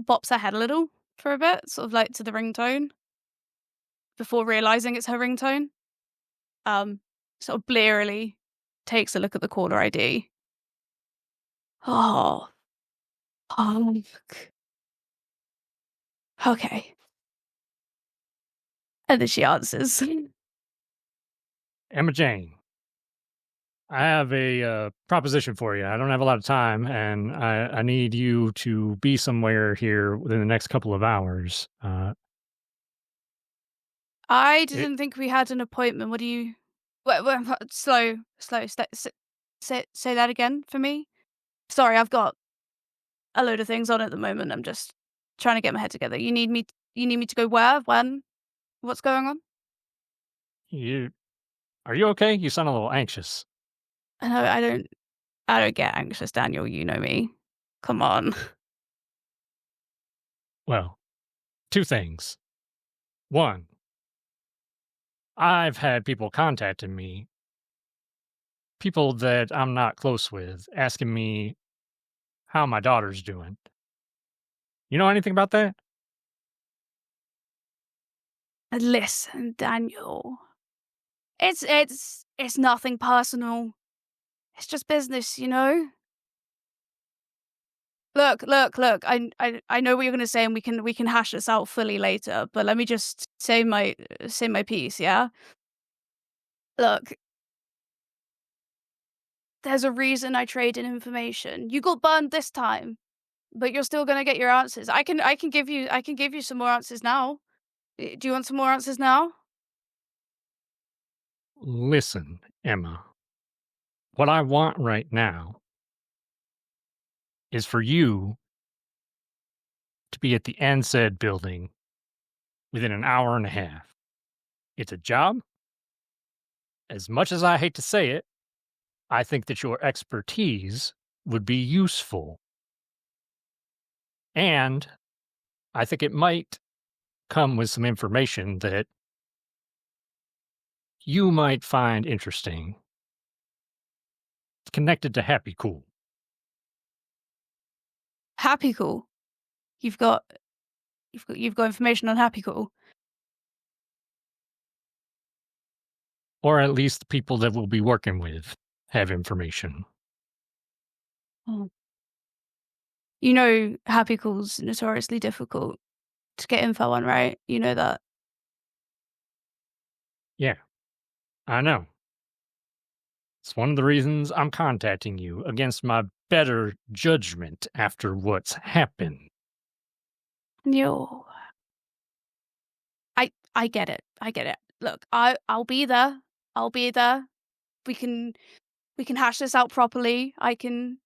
bops her head a little for a bit, sort of like to the ringtone, before realizing it's her ringtone. Sort of blearily takes a look at the caller ID. Oh, fuck. Okay. And then she answers. Emma Jane, I have a proposition for you. I don't have a lot of time, and I need you to be somewhere here within the next couple of hours. I didn't think we had an appointment. What do you... Slow. Say that again for me. Sorry, I've got a load of things on at the moment. I'm just trying to get my head together. You need me to go where? When? What's going on? Are you okay? You sound a little anxious. No, I don't get anxious, Daniel. You know me. Come on. Well, two things. One, I've had people contacting me, people that I'm not close with, asking me how my daughter's doing. You know anything about that? Listen, Daniel. It's nothing personal. It's just business, you know? Look. I know what you're gonna say, and we can hash this out fully later, but let me just say my piece, yeah? Look. There's a reason I trade in information. You got burned this time, but you're still gonna get your answers. I can give you some more answers now. Do you want some more answers now? Listen, Emma. What I want right now is for you to be at the NSAID building within an hour and a half. It's a job. As much as I hate to say it, I think that your expertise would be useful. And I think it might come with some information that you might find interesting. It's connected to Happy Cool. Happy Cool. You've got information on Happy Cool. Or at least the people that we'll be working with have information. Oh. You know Happy Cool's notoriously difficult to get info on, right? You know that. Yeah, I know. It's one of the reasons I'm contacting you against my better judgment after what's happened. Yo. I get it. Look, I'll be there. We can hash this out properly. I can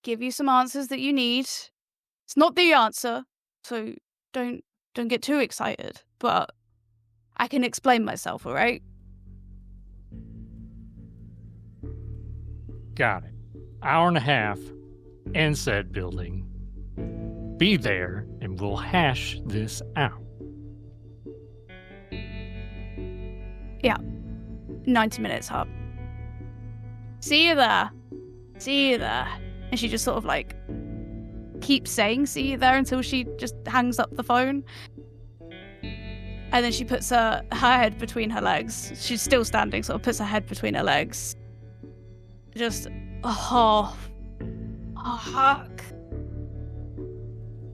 give you some answers that you need. It's not the answer, so don't get too excited. But I can explain myself, all right? Got it. Hour and a half, NSAID building. Be there, and we'll hash this out. Yeah. 90 minutes, Hub. See you there. And she just sort of like keeps saying see you there until she just hangs up the phone. And then she puts her head between her legs. She's still standing, sort of puts her head between her legs. Just, fuck.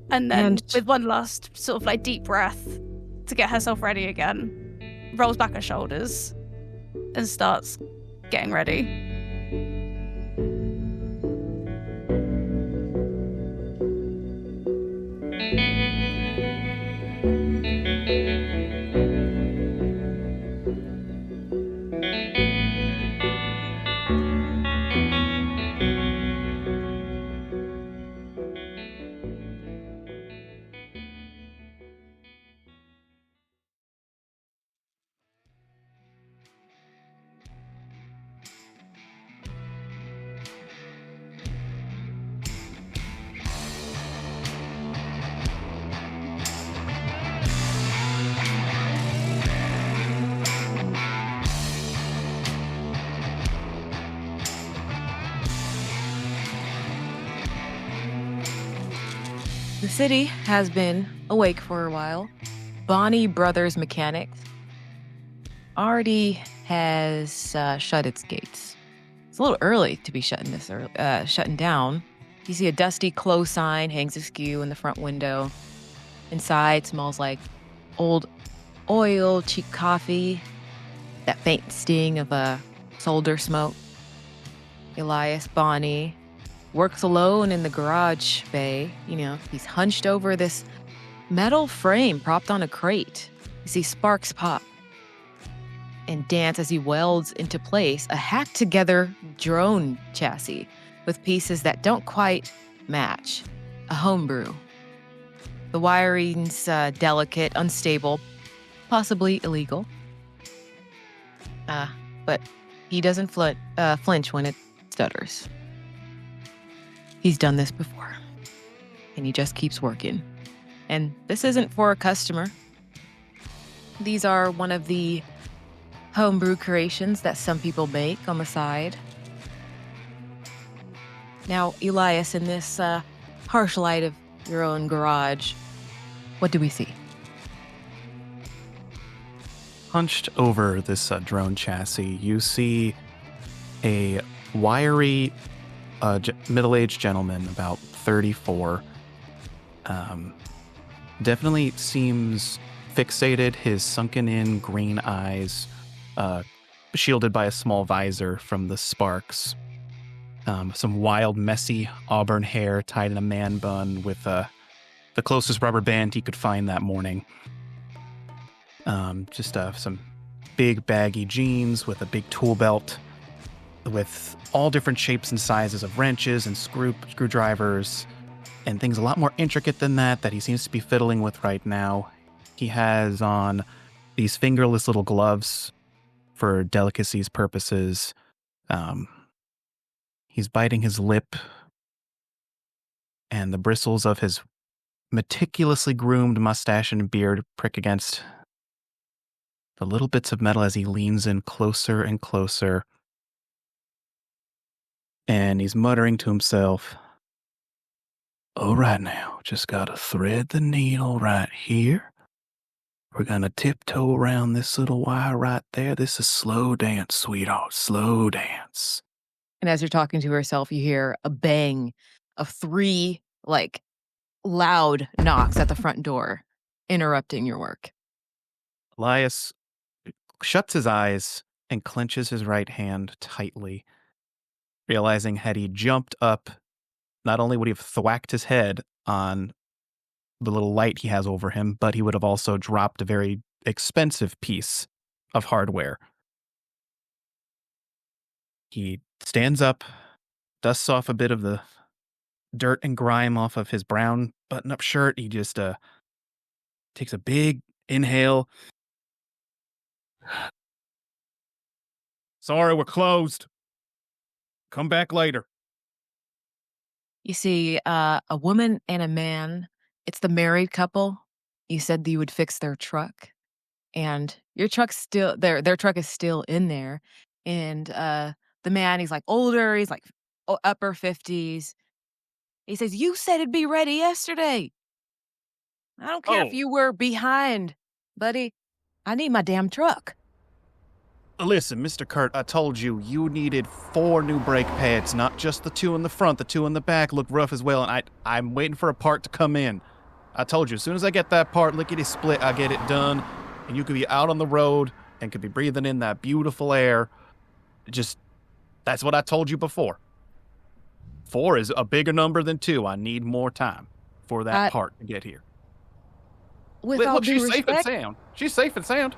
And then with one last sort of like deep breath to get herself ready again, rolls back her shoulders and starts getting ready. The city has been awake for a while. Bonny Brothers Mechanics already has shut its gates. It's a little early to be shutting down. You see a dusty close sign hangs askew in the front window. Inside smells like old oil, cheap coffee, that faint sting of solder smoke. Elias Bonny works alone in the garage bay. He's hunched over this metal frame propped on a crate. You see sparks pop and dance as he welds into place a hacked-together drone chassis with pieces that don't quite match. A homebrew. The wiring's delicate, unstable, possibly illegal. But he doesn't flinch when it stutters. He's done this before, and he just keeps working. And this isn't for a customer. These are one of the homebrew creations that some people make on the side. Now, Elias, in this harsh light of your own garage, what do we see? Hunched over this drone chassis, you see a wiry, middle-aged gentleman, about 34. Definitely seems fixated, his sunken-in green eyes shielded by a small visor from the sparks. Some wild, messy auburn hair tied in a man bun with the closest rubber band he could find that morning. Just some big baggy jeans with a big tool belt with all different shapes and sizes of wrenches and screwdrivers and things a lot more intricate than that he seems to be fiddling with right now. He has on these fingerless little gloves for delicacies purposes. He's biting his lip, and the bristles of his meticulously groomed mustache and beard prick against the little bits of metal as he leans in closer and closer. And he's muttering to himself, "All right now, just gotta thread the needle right here. We're gonna tiptoe around this little wire right there. This is slow dance, sweetheart, slow dance." And as you're talking to herself, you hear a bang of 3, loud knocks at the front door, interrupting your work. Elias shuts his eyes and clenches his right hand tightly, realizing had he jumped up, not only would he have thwacked his head on the little light he has over him, but he would have also dropped a very expensive piece of hardware. He stands up, dusts off a bit of the dirt and grime off of his brown button-up shirt. He just takes a big inhale. "Sorry, we're closed. Come back later." You see a woman and a man. It's the married couple. You said that you would fix their truck, and your truck's still their truck is still in there. And the man, he's older. He's upper 50s. He says, "You said it'd be ready yesterday. I don't care if you were behind, buddy. I need my damn truck." "Listen, Mr. Kurt, I told you needed 4 new brake pads, not just the 2 in the front. The 2 in the back look rough as well, and I'm waiting for a part to come in. I told you, as soon as I get that part lickety-split, I get it done, and you could be out on the road and could be breathing in that beautiful air. That's what I told you before. 4 is a bigger number than 2. I need more time for that part to get here." Look, she's safe and sound. She's safe and sound.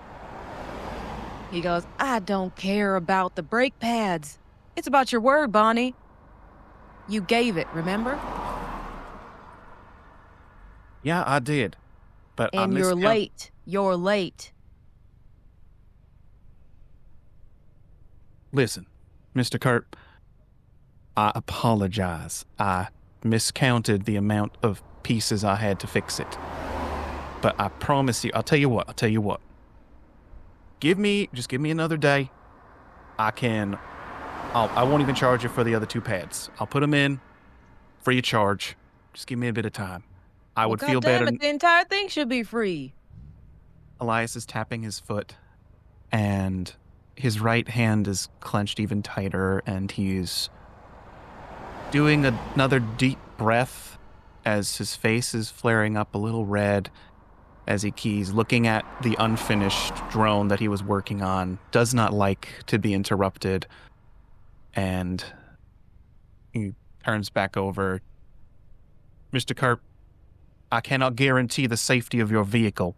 He goes, "I don't care about the brake pads. It's about your word, Bonnie. You gave it, remember? Yeah, I did. But And you're late. You're late." Listen, Mr. Kurt, I apologize. I miscounted the amount of pieces I had to fix it. But I promise you, I'll tell you what. Just give me another day. I won't even charge you for the other 2 pads. I'll put them in free of charge. Just give me a bit of time. I would feel better. The entire thing should be free. Elias is tapping his foot, and his right hand is clenched even tighter, and he's doing another deep breath as his face is flaring up a little red as he's looking at the unfinished drone that he was working on, does not like to be interrupted, and He turns back over. Mr. Kurt, I cannot guarantee the safety of your vehicle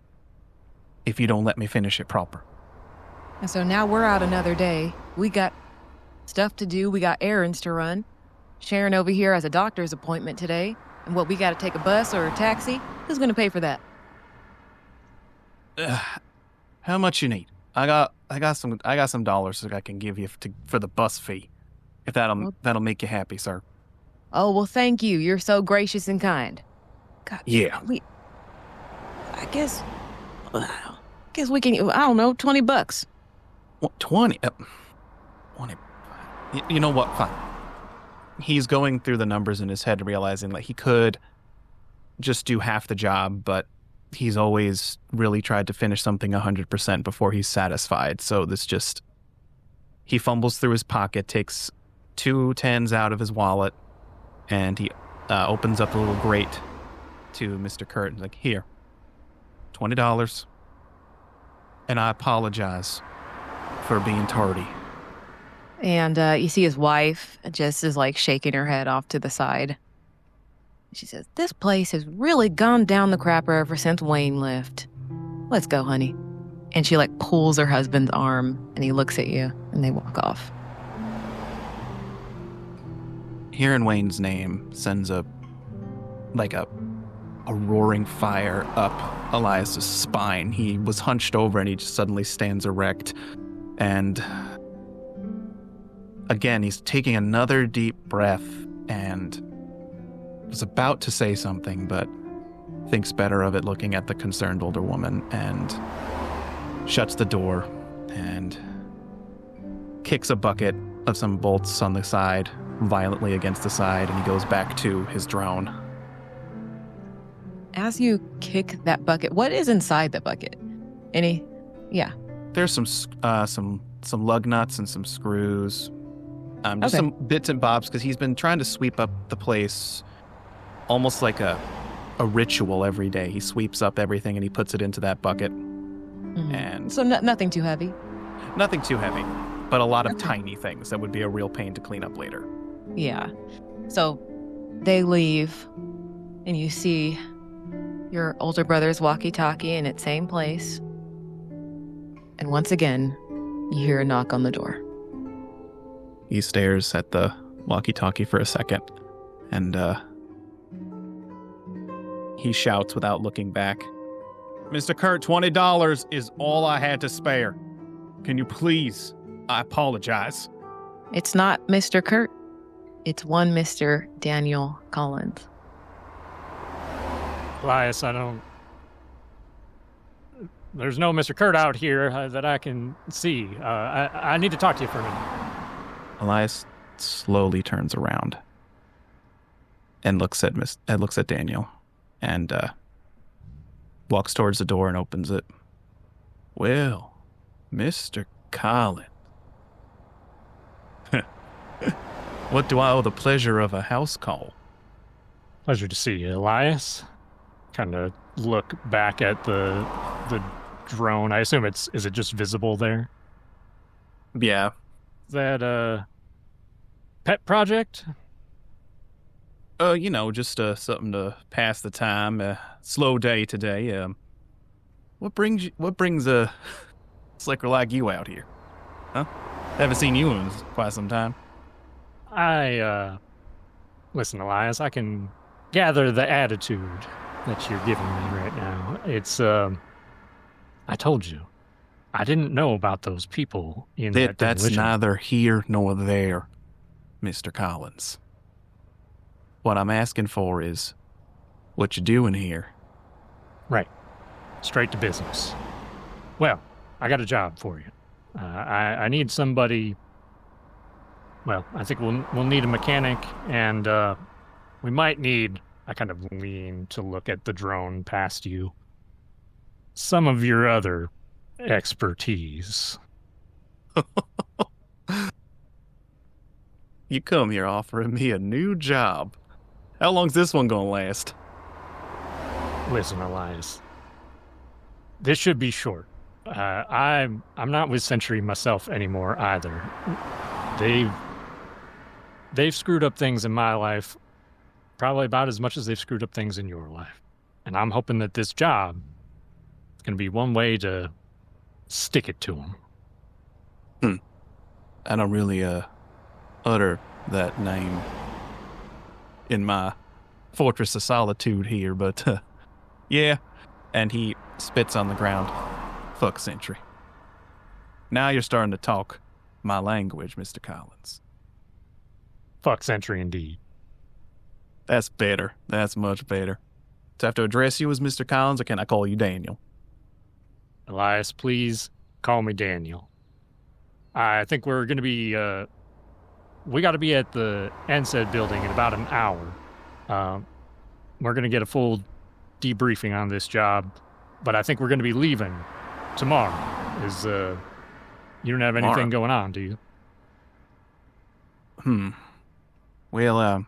if you don't let me finish it proper. And so now we're out another day. We got stuff to do. We got errands to run. Sharon over here has a doctor's appointment today. And what, we got to take a bus or a taxi? Who's going to pay for that? How much you need? I got some dollars that I can give you for the bus fee. If that'll make you happy, sir. Oh, well, thank you. You're so gracious and kind. God, Yeah. I guess we can, I don't know, $20. What, 20? 20. You know what? Fine. He's going through the numbers in his head, realizing that he could just do half the job, but he's always really tried to finish something 100% before he's satisfied. So he fumbles through his pocket, takes 2 tens out of his wallet, and he opens up a little grate to Mr. Kurt and like, here, $20. And I apologize for being tardy. And you see his wife just is like shaking her head off to the side. She says, this place has really gone down the crapper ever since Wayne left. Let's go, honey. And she like pulls her husband's arm and he looks at you and they walk off. Hearing Wayne's name sends a roaring fire up Elias's spine. He was hunched over and he just suddenly stands erect. And again, he's taking another deep breath and was about to say something, but thinks better of it looking at the concerned older woman and shuts the door and kicks a bucket of some bolts on the side violently against the side, and he goes back to his drone. As you kick that bucket, what is inside the bucket? Yeah. There's some lug nuts and some screws. Just some bits and bobs, because he's been trying to sweep up the place almost like a ritual every day. He sweeps up everything and he puts it into that bucket. Mm-hmm. And so nothing too heavy? Nothing too heavy, but a lot of tiny things that would be a real pain to clean up later. Yeah. So they leave and you see your older brother's walkie-talkie in its same place. And once again, you hear a knock on the door. He stares at the walkie-talkie for a second, and he shouts without looking back. Mr. Kurt, $20 is all I had to spare. Can you please? I apologize. It's not Mr. Kurt. It's one Mr. Daniel Collins. Elias, there's no Mr. Kurt out here that I can see. I need to talk to you for a minute. Elias slowly turns around and looks at Daniel and walks towards the door and opens it. Well, Mr. Collins. What do I owe the pleasure of a house call? Pleasure to see you, Elias. Kind of look back at the drone. I assume is it just visible there? Yeah. Is that a pet project? Just something to pass the time. Slow day today. What brings a slicker like you out here? Huh? Haven't seen you in quite some time. Listen, Elias, I can gather the attitude that you're giving me right now. It's, I told you, I didn't know about those people in that That's demolition. neither here nor there, Mr. Collins. What I'm asking for is what you doing here. Right. Straight to business. Well, I got a job for you. I need somebody. Well, I think we'll need a mechanic, and we might need. I kind of lean to look at the drone past you. Some of your other expertise. You come here offering me a new job. How long's this one gonna last? Listen, Elias. This should be short. I'm not with Sentre myself anymore either. They've they've screwed up things in my life probably about as much as they've screwed up things in your life. And I'm hoping that this job is going to be one way to stick it to them. I don't really utter that name in my Fortress of Solitude here, but yeah. And he spits on the ground. Fuck Sentre. Now you're starting to talk my language, Mr. Collins. Fuck Sentre indeed. That's better. That's much better. Do I have to address you as Mr. Collins, or can I call you Daniel? Elias, please call me Daniel. I think we're going to be, we got to be at the NSED building in about an hour. We're going to get a full debriefing on this job, but I think we're going to be leaving tomorrow. You don't have anything going on, do you? Well,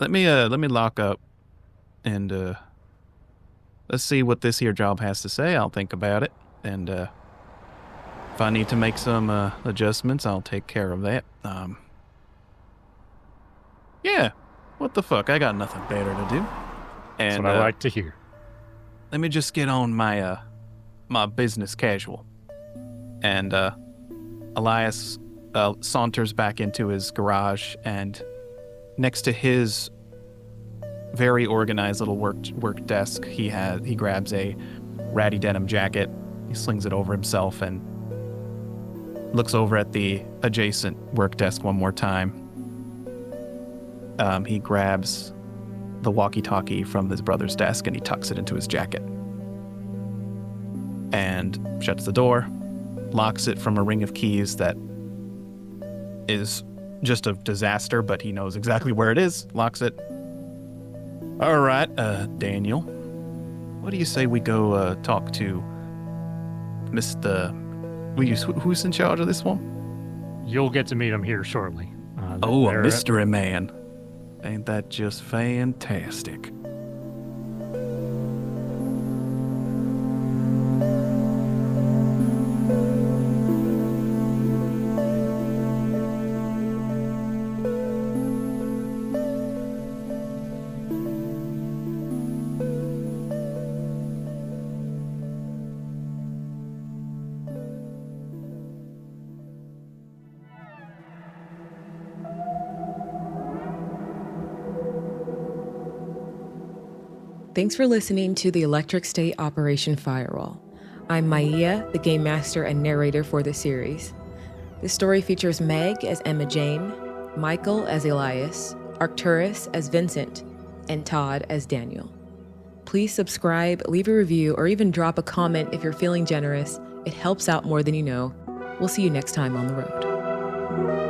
let me lock up and let's see what this here job has to say. I'll think about it, and if I need to make some adjustments, I'll take care of that. Yeah, what the fuck? I got nothing better to do. And That's what I like to hear. Let me just get on my my business casual. And Elias saunters back into his garage, and next to his very organized little work desk, he grabs a ratty denim jacket. He slings it over himself and looks over at the adjacent work desk one more time. He grabs the walkie-talkie from his brother's desk and he tucks it into his jacket. And shuts the door, locks it from a ring of keys that is just a disaster, but he knows exactly where it is. Locks it. All right, Daniel, what do you say we go talk to Mr. Who's in charge of this one? You'll get to meet him here shortly. A mystery man. Ain't that just fantastic? Thanks for listening to the Electric State Operation Firewall. I'm Maia, the game master and narrator for the series. This story features Meg as Emma Jane, Michael as Elias, Arcturus as Vincent, and Todd as Daniel. Please subscribe, leave a review, or even drop a comment if you're feeling generous. It helps out more than you know. We'll see you next time on the road.